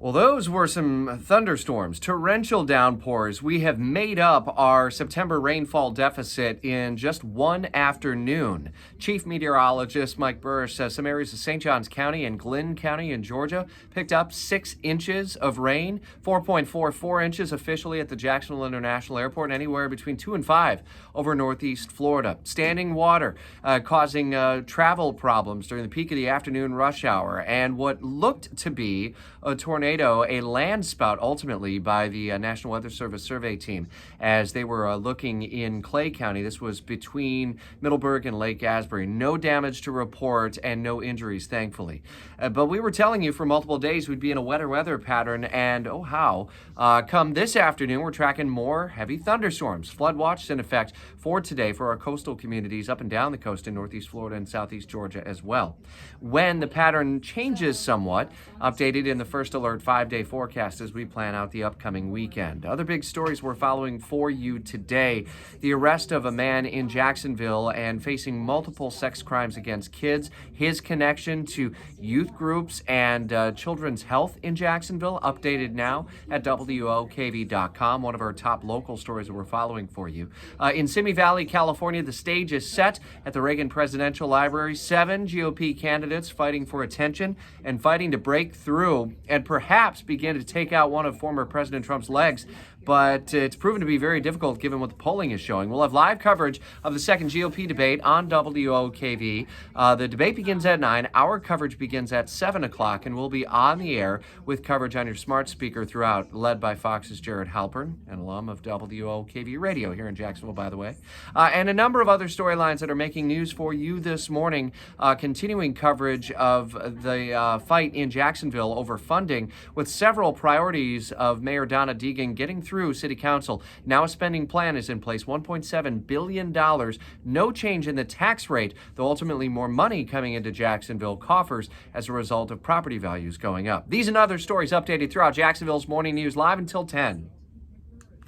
Well, those were some thunderstorms, torrential downpours. We have made up our September rainfall deficit in just one afternoon. Chief Meteorologist Mike Burris says some areas of St. Johns County and Glynn County in Georgia picked up 6 inches of rain, 4.44 inches officially at the Jacksonville International Airport, and anywhere between 2 and 5 over northeast Florida. Standing water causing travel problems during the peak of the afternoon rush hour, and what looked to be a tornado, a land spout ultimately by the National Weather Service survey team as they were looking in Clay County. This was between Middleburg and Lake Asbury. No damage to report and no injuries, thankfully. But we were telling you for multiple days we'd be in a wetter weather pattern, and oh how. Come this afternoon, we're tracking more heavy thunderstorms. Flood watch in effect for today for our coastal communities up and down the coast in northeast Florida and southeast Georgia as well. When the pattern changes somewhat, updated in the first alert 5-day forecast as we plan out the upcoming weekend. Other big stories we're following for you today: the arrest of a man in Jacksonville and facing multiple sex crimes against kids, his connection to youth groups and children's health in Jacksonville, updated now at WOKV.com, one of our top local stories that we're following for you. In Simi Valley, California, the stage is set at the Reagan Presidential Library. 7 GOP candidates fighting for attention and fighting to break through and perhaps begin to take out one of former President Trump's legs, but it's proven to be very difficult given what the polling is showing. We'll have live coverage of the second GOP debate on WOKV. The debate begins at 9. Our coverage begins at 7 o'clock, and we'll be on the air with coverage on your smart speaker throughout, led by Fox's Jared Halpern, an alum of WOKV Radio here in Jacksonville, by the way, and a number of other storylines that are making news for you this morning. Continuing coverage of the fight in Jacksonville over funding, with several priorities of Mayor Donna Deegan getting through City Council. Now a spending plan is in place, $1.7 billion. No change in the tax rate, though ultimately more money coming into Jacksonville coffers as a result of property values going up. These and other stories updated throughout Jacksonville's Morning News, live until 10.